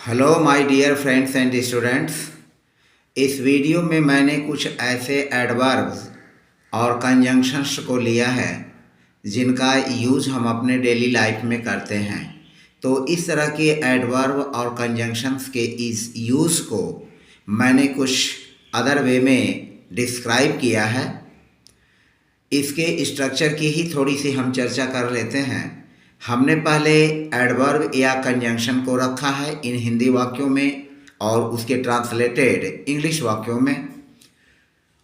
Hello my dear friends and students. इस video में मैंने कुछ ऐसे एडवर्ब्स और कंजंक्शंस को लिया है जिनका यूज़ हम अपने डेली लाइफ में करते हैं। तो इस तरह के एडवर्ब और कंजंक्शंस के इस यूज़ को मैंने कुछ अदर वे में डिस्क्राइब किया है। इसके स्ट्रक्चर की ही थोड़ी सी हम चर्चा कर लेते हैं। हमने पहले एडवर्ब या कंजंक्शन को रखा है इन हिंदी वाक्यों में और उसके ट्रांसलेटेड इंग्लिश वाक्यों में,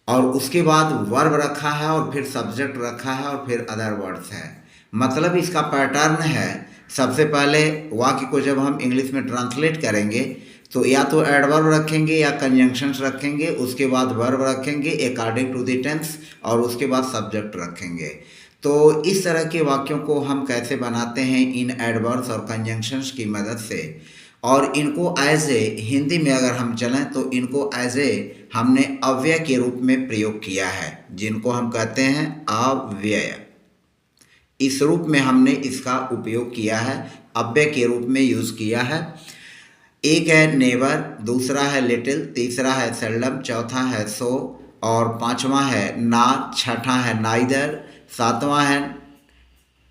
और उसके बाद वर्ब रखा है और फिर सब्जेक्ट रखा है और फिर अदर वर्ड्स है। मतलब इसका पैटर्न है, सबसे पहले वाक्य को जब हम इंग्लिश में ट्रांसलेट करेंगे तो या तो एडवर्ब रखेंगे या कंजंक्शंस रखेंगे, उसके बाद वर्ब रखेंगे अकॉर्डिंग टू द टेंस और उसके बाद सब्जेक्ट रखेंगे। तो इस तरह के वाक्यों को हम कैसे बनाते हैं इन एडवर्ब्स और कंजंक्शंस की मदद से, और इनको एज ए हिंदी में अगर हम चलें तो इनको एज ए हमने अव्यय के रूप में प्रयोग किया है, जिनको हम कहते हैं अव्यय। इस रूप में हमने इसका उपयोग किया है, अव्यय के रूप में यूज़ किया है। एक है नेवर, दूसरा है लिटिल, तीसरा है सेल्डम, चौथा है सो और पांचवा है ना, छठा है नाइदर, सातवां है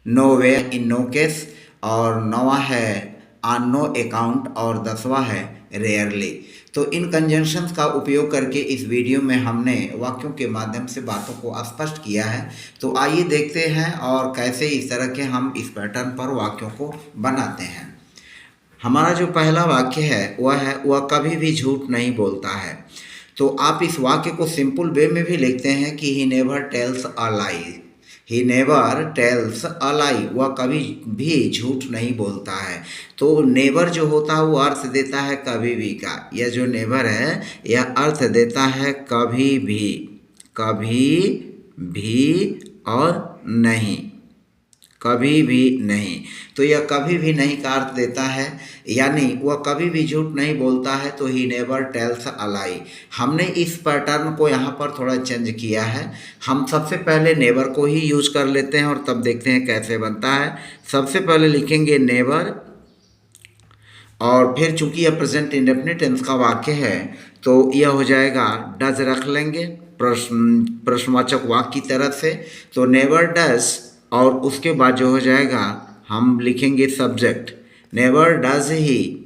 नोवेयर इन नो केस और नौवां है ऑन नो अकाउंट और 10वां है रेयरली। तो इन कंजंक्शंस का उपयोग करके इस वीडियो में हमने वाक्यों के माध्यम से बातों को स्पष्ट किया है। तो आइए देखते हैं और कैसे इस तरह के हम इस पैटर्न पर वाक्यों को बनाते हैं। हमारा जो पहला वाक्य है वह कभी भी झूठ नहीं बोलता है। तो आप इस वाक्य को सिंपल वे में भी लिखते हैं कि he never tells a lie. He never tells a lie, वह कभी भी झूठ नहीं बोलता है। तो नेवर जो होता है वो अर्थ देता है कभी भी का। यह जो नेवर है यह अर्थ देता है कभी भी, कभी भी और नहीं, कभी भी नहीं। तो यह कभी भी नहीं का अर्थ देता है, यानी वह कभी भी झूठ नहीं बोलता है। तो ही नेवर टेल्स अ लाई। हमने इस पैटर्न को यहाँ पर थोड़ा चेंज किया है। हम सबसे पहले नेवर को ही यूज कर लेते हैं और तब देखते हैं कैसे बनता है। सबसे पहले लिखेंगे नेवर और फिर चूंकि यह प्रेजेंट इंडेफिनिट टेंस का वाक्य है तो यह हो जाएगा डज रख लेंगे प्रश्नवाचक वाक्य की तरफ से। तो नेवर डज और उसके बाद जो हो जाएगा हम लिखेंगे subject. Never does he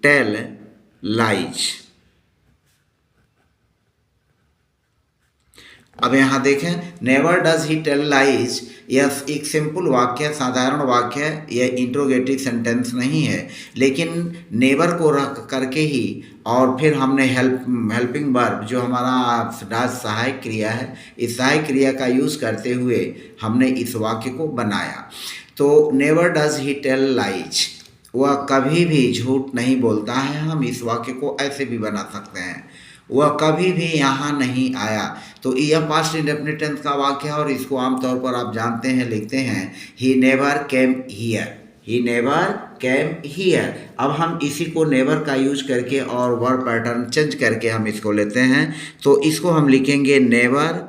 tell lies. अब यहाँ देखें, never does he tell lies, यह एक सिंपल वाक्य, साधारण वाक्य है, यह इंट्रोगेटिव सेंटेंस नहीं है। लेकिन नेवर को रख करके ही और फिर हमने हेल्पिंग वर्ब जो हमारा डज सहायक क्रिया है, इस सहायक क्रिया का यूज़ करते हुए हमने इस वाक्य को बनाया। तो never does he tell lies, वह कभी भी झूठ नहीं बोलता है। हम इस वाक्य को ऐसे भी बना सकते हैं, वह कभी भी यहाँ नहीं आया। तो यह पास्ट इंडेफिनिट टेंस का वाक्य है और इसको आमतौर पर आप जानते हैं, लिखते हैं he never came here, he never came here. अब हम इसी को नेवर का यूज करके और वर्ड पैटर्न चेंज करके हम इसको लेते हैं। तो इसको हम लिखेंगे नेवर,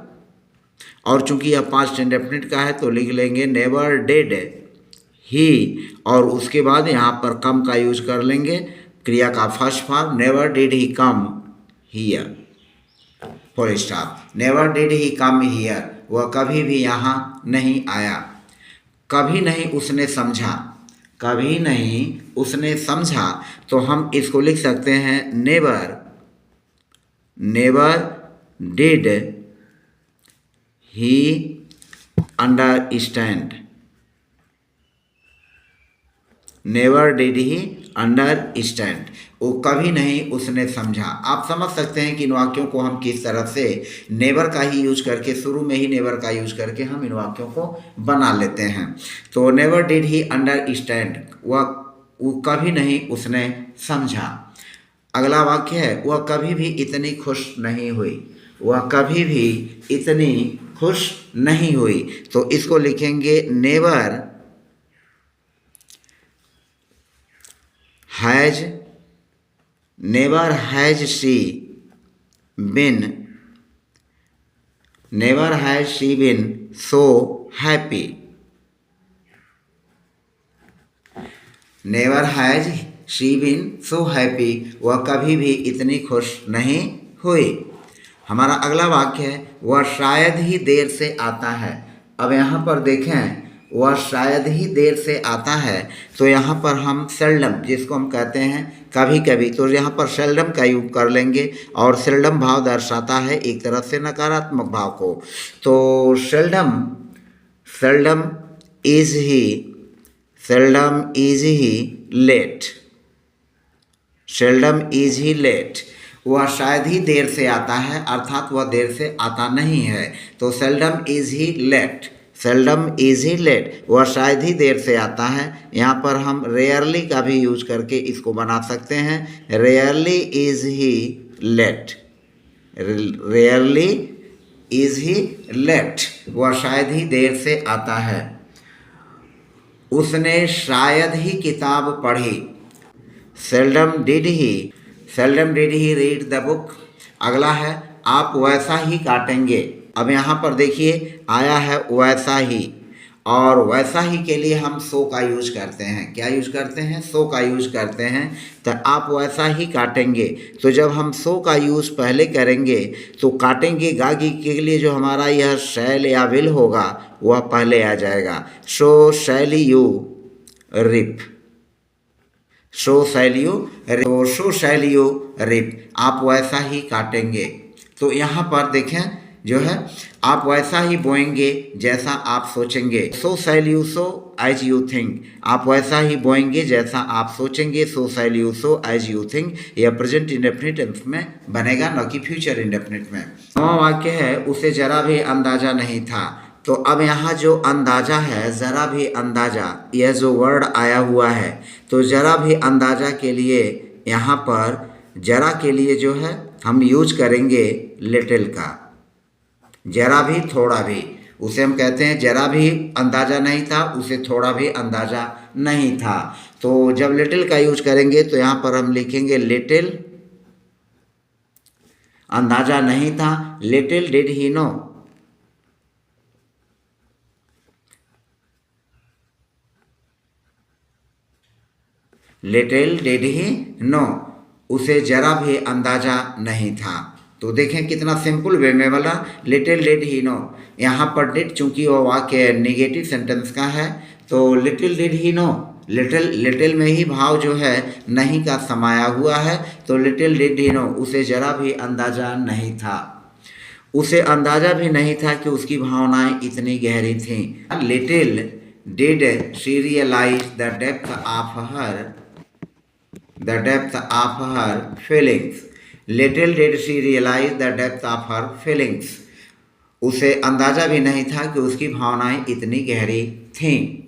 और चूंकि यह पास्ट इंडेफिनिट का है तो लिख लेंगे नेवर डिड ही, और उसके बाद यहाँ पर कम का यूज कर लेंगे, क्रिया का first form. Never did he come here, full stop. Never did he come here, वह कभी भी यहाँ नहीं आया। कभी नहीं उसने समझा, कभी नहीं उसने समझा। तो हम इसको लिख सकते हैं never did he understand, never did he understand, वो कभी नहीं उसने समझा। आप समझ सकते हैं कि इन वाक्यों को हम किस तरह से नेवर का ही यूज करके, शुरू में ही नेवर का यूज करके हम इन वाक्यों को बना लेते हैं। तो नेवर डिड ही अंडरस्टैंड, वो कभी नहीं उसने समझा। अगला वाक्य है वह कभी भी इतनी खुश नहीं हुई, वह कभी भी इतनी खुश नहीं हुई। तो इसको लिखेंगे never has she been so happy. Never has she been so happy, वह कभी भी इतनी खुश नहीं हुई। हमारा अगला वाक्य है वह शायद ही देर से आता है। अब यहाँ पर देखें वह शायद ही देर से आता है, तो यहाँ पर हम सेल्डम, जिसको हम कहते हैं कभी कभी, तो यहाँ पर सेल्डम का यूज कर लेंगे। और सेल्डम भाव दर्शाता है एक तरह से नकारात्मक भाव को। तो seldom seldom is he late, seldom is he late. वह शायद ही देर से आता है, अर्थात वह देर से आता नहीं है। तो seldom is he late, seldom is he late, वह शायद ही देर से आता है। यहाँ पर हम रेयरली का भी यूज करके इसको बना सकते हैं। Rarely is he late, rarely is he late, वह शायद ही देर से आता है। उसने शायद ही किताब पढ़ी। Seldom did he read the book. अगला है आप वैसा ही काटेंगे। अब यहाँ पर देखिए आया है वैसा ही, और वैसा ही के लिए हम सो का यूज करते हैं। क्या यूज करते हैं? सो का यूज करते हैं। तो आप वैसा ही काटेंगे, तो जब हम सो का यूज पहले करेंगे तो काटेंगे गागी के लिए जो हमारा यह शैल या विल होगा वह पहले आ जाएगा। So shall you reap, so shall you reap, आप वैसा ही काटेंगे। तो यहाँ पर देखें जो है आप वैसा ही बोएंगे जैसा आप सोचेंगे। So shall you sow as you think, आप वैसा ही बोएंगे जैसा आप सोचेंगे। So shall you sow as you think, यह प्रेजेंट इंडेफिनिट टेंस में बनेगा, न कि फ्यूचर इंडेफिनिट में। नौवां वाक्य है उसे जरा भी अंदाजा नहीं था। तो अब यहाँ जो अंदाजा है, ज़रा भी अंदाजा, यह जो वर्ड आया हुआ है, तो ज़रा भी अंदाजा के लिए यहाँ पर जरा के लिए जो है हम यूज करेंगे लिटिल का। जरा भी थोड़ा भी, उसे हम कहते हैं जरा भी अंदाज़ा नहीं था, उसे थोड़ा भी अंदाज़ा नहीं था। तो जब लिटिल का यूज करेंगे तो यहाँ पर हम लिखेंगे लिटिल, अंदाज़ा नहीं था। Little did he know, little did he know, उसे जरा भी अंदाज़ा नहीं था। तो देखें कितना सिंपल वे में वाला लिटिल डिड ही नो। यहाँ पर डिड चूंकि वो वाक्य नेगेटिव सेंटेंस का है, तो little did he know, little में ही भाव जो है नहीं का समाया हुआ है। तो लिटिल डिड ही नो, उसे जरा भी अंदाज़ा नहीं था, उसे अंदाज़ा भी नहीं था कि उसकी भावनाएं इतनी गहरी थीं। Little did she realise the depth of her feelings, little did she realise the depth of her feelings, उसे अंदाज़ा भी नहीं था कि उसकी भावनाएं इतनी गहरी थीं।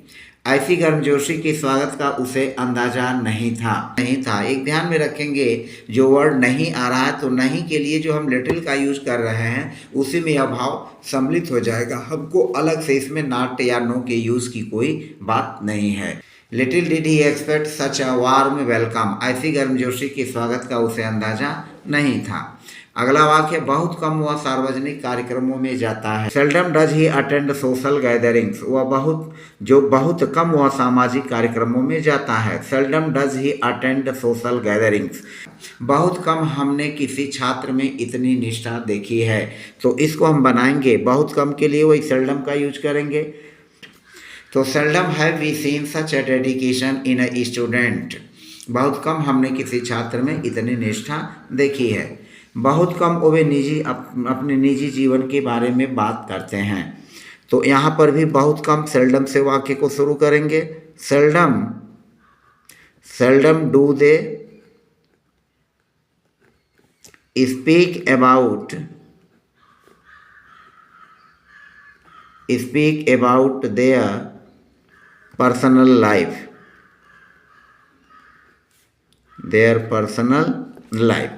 ऐसी गर्मजोशी के स्वागत का उसे अंदाज़ा नहीं था। एक ध्यान में रखेंगे जो वर्ड नहीं आ रहा है, तो नहीं के लिए जो हम लिटिल का यूज कर रहे हैं उसी में यह भाव सम्मिलित हो जाएगा। हमको अलग से इसमें नॉट या नो के यूज़ की कोई बात नहीं है। Little did he expect such a warm welcome, ऐसी गर्मजोशी के स्वागत का उसे अंदाज़ा नहीं था। अगला वाक्य बहुत कम वह सार्वजनिक कार्यक्रमों में जाता है। Seldom does he attend social gatherings, वह बहुत कम वह सामाजिक कार्यक्रमों में जाता है। Seldom does he attend social gatherings, बहुत कम हमने किसी छात्र में इतनी निष्ठा देखी है। तो इसको हम बनाएंगे, बहुत कम के लिए वही सेल्डम का यूज करेंगे। तो seldom have we seen such a dedication in a student, बहुत कम हमने किसी छात्र में इतनी निष्ठा देखी है। बहुत कम वे अपने निजी जीवन के बारे में बात करते हैं। तो यहाँ पर भी बहुत कम सेल्डम से वाक्य को शुरू करेंगे। Seldom do they speak about their personal life,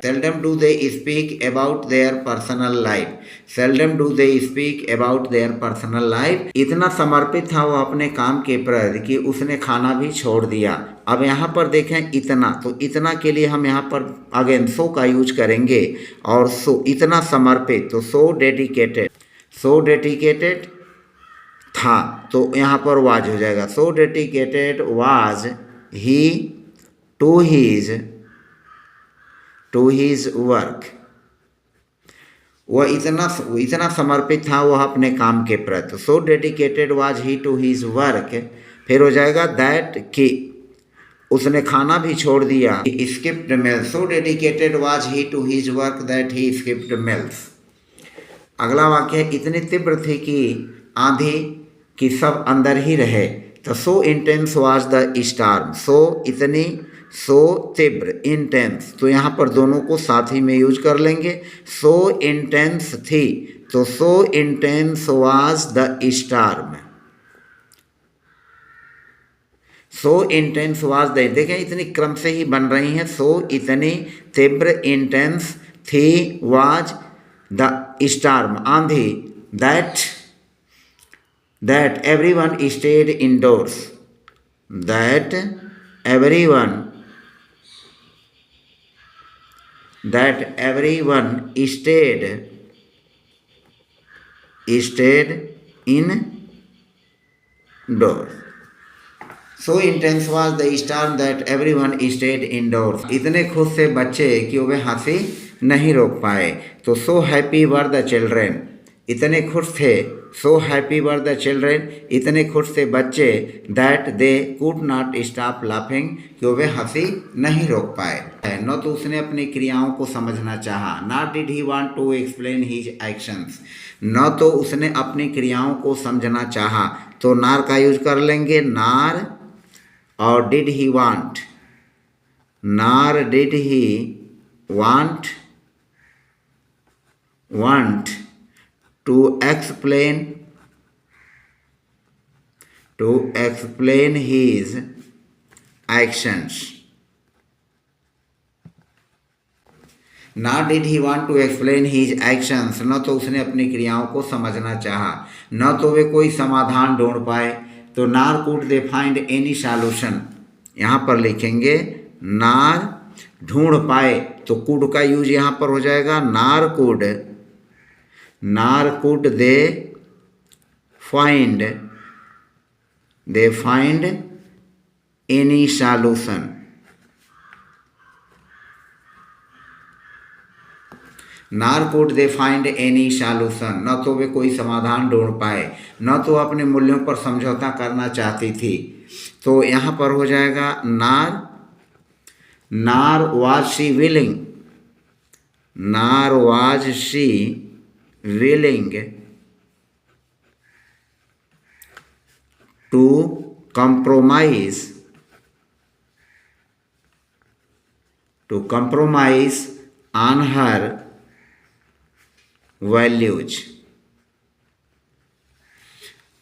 seldom do they speak about their personal life, seldom do they speak about their personal life। इतना समर्पित था वो अपने काम के प्रति कि उसने खाना भी छोड़ दिया। अब यहाँ पर देखें इतना, तो इतना के लिए हम यहाँ पर अगेन सो का यूज करेंगे। और सो इतना समर्पित, तो सो डेडिकेटेड था, तो यहाँ पर वाज हो जाएगा। So dedicated was he to his work, वह इतना समर्पित था वह अपने काम के प्रति। So dedicated was he to his work, फिर हो जाएगा दैट कि उसने खाना भी छोड़ दिया। Skipped meals, so dedicated was he to his work that he skipped meals. अगला वाक्य इतनी तीव्र थी कि आंधी कि सब अंदर ही रहे। तो so intense was the storm, so तीव्र, इंटेंस, तो यहाँ पर दोनों को साथ ही में यूज कर लेंगे। सो इंटेंस थी, तो so intense was the storm, so intense was the, देखें इतनी क्रम से ही बन रही हैं। सो इतनी तीव्र, इंटेंस थी, वाज द स्टार्म आंधी, that everyone stayed indoors, that everyone stayed indoors. So intense was the storm that everyone stayed indoors. इतने खुश थे बच्चे कि वे हंसी नहीं रोक पाए। तो so happy were the children, इतने खुश थे। so happy were the children, इतने खुश थे बच्चे। that they could not stop laughing, कि वे हंसी नहीं रोक पाए। न तो उसने अपनी क्रियाओं को समझना चाहा, nor did he want to explain his actions, न तो उसने अपनी क्रियाओं को समझना चाहा। तो नार का यूज कर लेंगे, नार और डिड ही वांट, नार did he want to explain his actions, Nor did he want to explain his actions, न तो उसने अपनी क्रियाओं को समझना चाहा, न तो वे कोई समाधान ढूंढ पाए। तो नार could they find any solution, यहाँ पर लिखेंगे नार ढूंढ पाए, तो कुड का यूज यहाँ पर हो जाएगा nor could they find any solution, nor could they find any solution, न तो वे कोई समाधान ढूंढ पाए, न तो अपने मूल्यों पर समझौता करना चाहती थी। तो यहाँ पर हो जाएगा nor was she willing, nor was she willing to compromise on her values,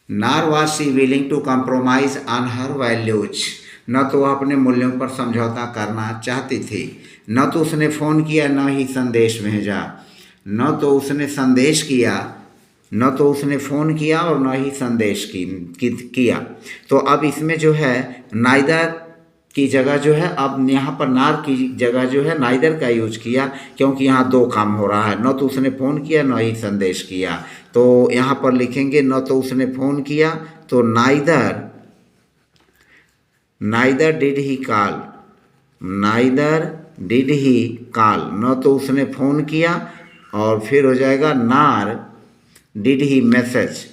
nor was she willing to compromise on her values, न तो वह अपने मूल्यों पर समझौता करना चाहती थी। न तो उसने फ़ोन किया, न ही संदेश भेजा, न तो उसने संदेश किया, न तो उसने फ़ोन किया और न ही संदेश किया। तो अब इसमें जो है नाइदर की जगह जो है, अब यहाँ पर नार की जगह जो है नाइदर का यूज किया, क्योंकि यहाँ दो काम हो रहा है, न तो उसने फ़ोन किया न ही संदेश किया। तो यहाँ पर लिखेंगे न तो उसने फ़ोन किया, तो नाइदर डिड ही कॉल, न तो उसने फ़ोन किया, और फिर हो जाएगा नार डिड ही मैसेज,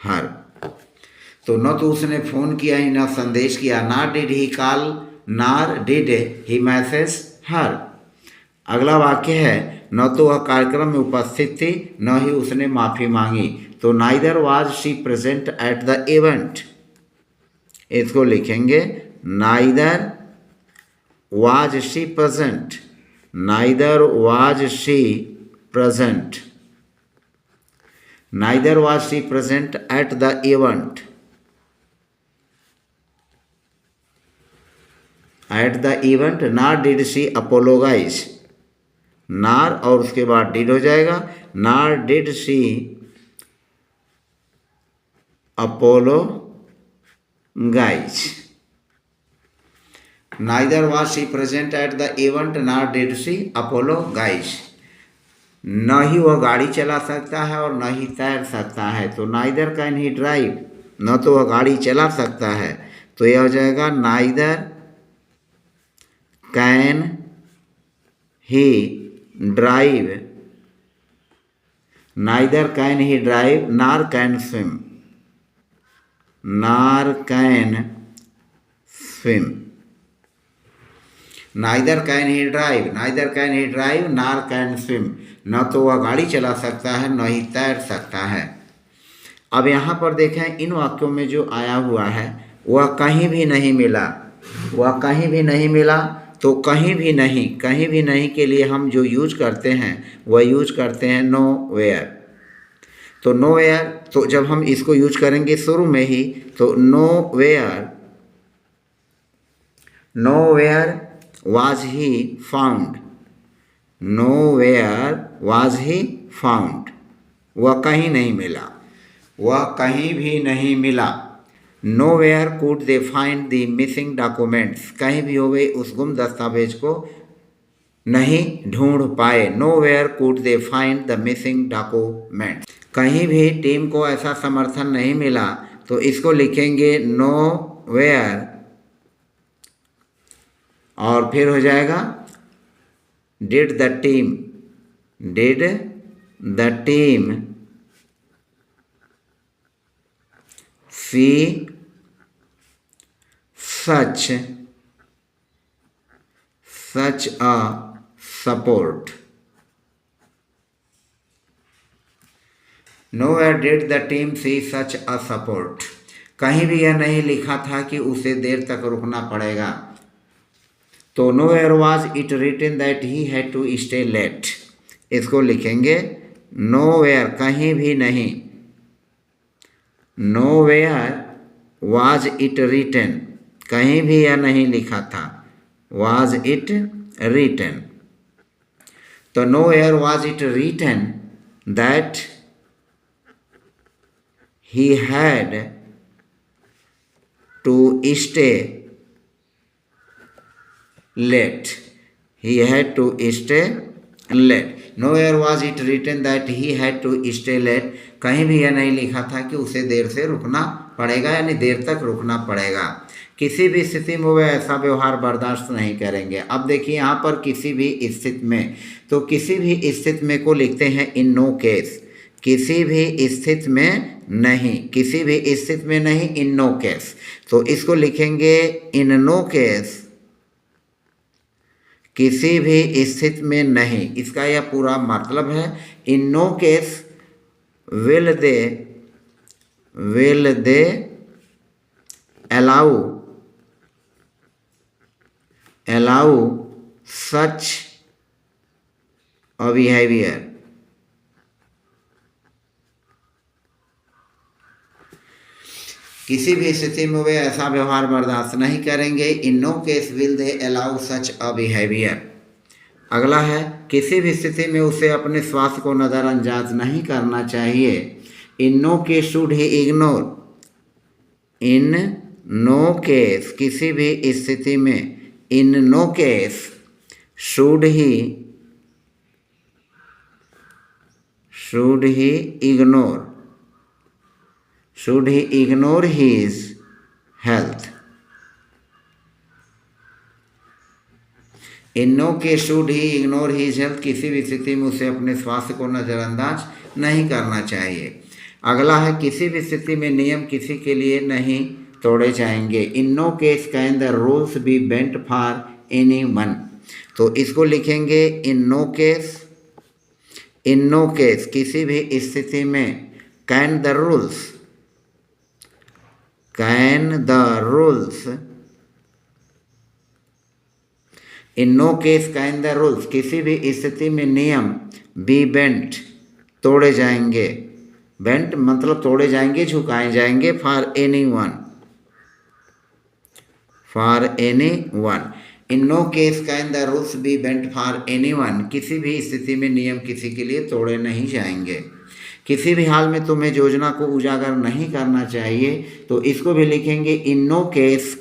हर। तो न तो उसने फ़ोन किया ही न संदेश किया, नार डिड ही कॉल, नार डिड ही मैसेज हर। अगला वाक्य है न तो वह कार्यक्रम में उपस्थित थी, न ही उसने माफ़ी मांगी। तो neither was she present at the event, इसको लिखेंगे neither was she present, neither was she present at the event, nor did she apologise, nor और उसके बाद डिड हो जाएगा, nor did she apologise, neither was she present at the event, nor did she apologise. न ही वह गाड़ी चला सकता है और न ही तैर सकता है। तो नाइदर कैन ही ड्राइव, न तो वह गाड़ी चला सकता है, तो यह हो जाएगा neither can he drive, neither can he drive नार कैन स्विम, नार can swim. Neither can he drive, neither can he drive नार कैन स्विम, न तो वह गाड़ी चला सकता है न ही तैर सकता है। अब यहाँ पर देखें इन वाक्यों में जो आया हुआ है वह कहीं भी नहीं मिला, वह कहीं भी नहीं मिला। तो कहीं भी नहीं के लिए हम जो यूज करते हैं वह यूज करते हैं नो वेयर। तो नो वेयर, तो जब हम इसको यूज करेंगे शुरू में ही, तो nowhere was he found, nowhere was he found, वह कहीं नहीं मिला, वह कहीं भी नहीं मिला। Nowhere could they find the missing documents, कहीं भी हो गए उस गुम दस्तावेज को नहीं ढूंढ पाए। Nowhere could they find the missing documents, कहीं भी टीम को ऐसा समर्थन नहीं मिला। तो इसको लिखेंगे nowhere और फिर हो जाएगा did the team see such a support, nowhere did the team see such a support, कहीं भी यह नहीं लिखा था कि उसे देर तक रुकना पड़ेगा। तो nowhere was it written that he had to stay late, इसको लिखेंगे nowhere कहीं भी नहीं, nowhere was it written, कहीं भी यह नहीं लिखा था, was it written। तो nowhere was it written that he had to stay late, he had to stay late। nowhere was it written that he had to stay late, कहीं भी यह नहीं लिखा था कि उसे देर से रुकना पड़ेगा, यानी देर तक रुकना पड़ेगा। किसी भी स्थिति में वे ऐसा व्यवहार बर्दाश्त नहीं करेंगे। अब देखिए यहाँ पर किसी भी स्थिति में, तो किसी भी स्थिति में को लिखते हैं इन नो केस, किसी भी स्थिति में नहीं, किसी भी स्थिति में नहीं, इन नो केस। तो इसको लिखेंगे इन नो केस, किसी भी स्थिति में नहीं। इसका यह पूरा मतलब है in no case will they allow such a behavior, किसी भी स्थिति में वे ऐसा व्यवहार बर्दाश्त नहीं करेंगे। In no case will they allow such a behaviour. अगला है किसी भी स्थिति में उसे अपने स्वास्थ्य को नज़रअंदाज नहीं करना चाहिए। In no case should he ignore, in no case किसी भी स्थिति में, in no case should he ignore his health। In no case should he ignore his health, किसी भी स्थिति में उसे अपने स्वास्थ्य को नज़रअंदाज नहीं करना चाहिए। अगला है किसी भी स्थिति में नियम किसी के लिए नहीं तोड़े जाएंगे। In no case can the rules be bent for anyone. तो इसको लिखेंगे इन नो केस किसी भी स्थिति में can the rules, in no case can the rules किसी भी स्थिति में नियम बी बेंट तोड़े जाएंगे। बेंट मतलब तोड़े जाएंगे, झुकाए जाएंगे, for anyone. In no case can the rules be bent for anyone, किसी भी स्थिति में नियम किसी के लिए तोड़े नहीं जाएंगे। किसी भी हाल में तुम्हें योजना को उजागर नहीं करना चाहिए। तो इसको भी लिखेंगे इन नो केस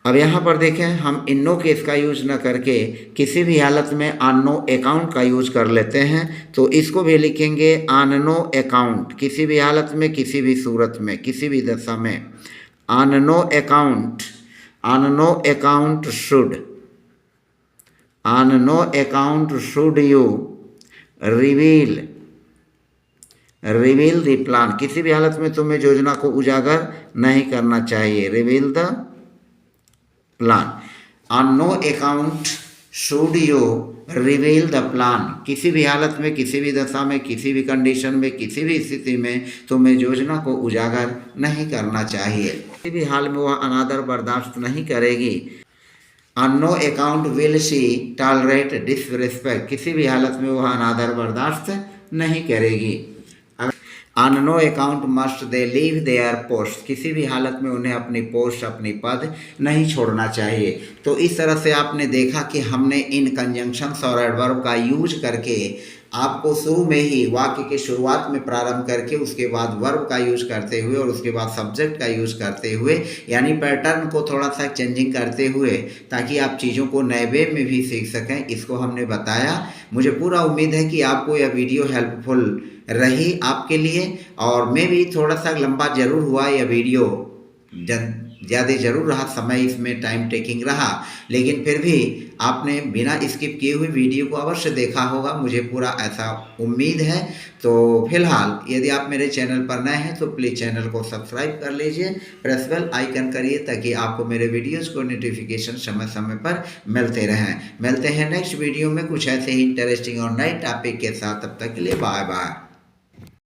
अब यहाँ पर देखें, हम इन नो केस का यूज न करके किसी भी हालत में ऑन नो अकाउंट का यूज कर लेते हैं। तो इसको भी लिखेंगे ऑन नो अकाउंट, किसी भी हालत में, किसी भी सूरत में, किसी भी दशा में। On no account, on no account should, on no account should you reveal the plan, किसी भी हालत में तुम्हें योजना को उजागर नहीं करना चाहिए। Reveal the plan. On no account should you reveal the plan, किसी भी हालत में, किसी भी दशा में, किसी भी कंडीशन में, किसी भी स्थिति में तुम्हें योजना को उजागर नहीं करना चाहिए। किसी भी हाल में वह अनादर बर्दाश्त नहीं करेगी। On no account will she tolerate disrespect, किसी भी हालत में वह अनादर बर्दाश्त नहीं करेगी। On no account must they leave their post, किसी भी हालत में उन्हें अपनी पोस्ट, अपनी पद नहीं छोड़ना चाहिए। तो इस तरह से आपने देखा कि हमने इन कंजंक्शंस और एडवर्ब का यूज करके आपको शुरू में ही, वाक्य के शुरुआत में प्रारंभ करके उसके बाद वर्ब का यूज करते हुए और उसके बाद सब्जेक्ट का यूज करते हुए, यानी पैटर्न को थोड़ा सा चेंजिंग करते हुए, ताकि आप चीज़ों को नए वे में भी सीख सकें, इसको हमने बताया। मुझे पूरा उम्मीद है कि आपको यह वीडियो हेल्पफुल रही आपके लिए, और मैं भी थोड़ा सा लंबा ज़रूर हुआ यह वीडियो, ज़्यादा ज़रूर रहा, समय इसमें टाइम टेकिंग रहा, लेकिन फिर भी आपने बिना स्किप किए हुए वीडियो को अवश्य देखा होगा, मुझे पूरा ऐसा उम्मीद है। तो फिलहाल यदि आप मेरे चैनल पर नए हैं तो प्लीज़ चैनल को सब्सक्राइब कर लीजिए, प्रेस बेल आइकन करिए, ताकि आपको मेरे वीडियोज़ को नोटिफिकेशन समय समय पर मिलते रहें। मिलते हैं नेक्स्ट वीडियो में कुछ ऐसे ही इंटरेस्टिंग और नए टॉपिक के साथ, तब तक के लिए बाय बाय।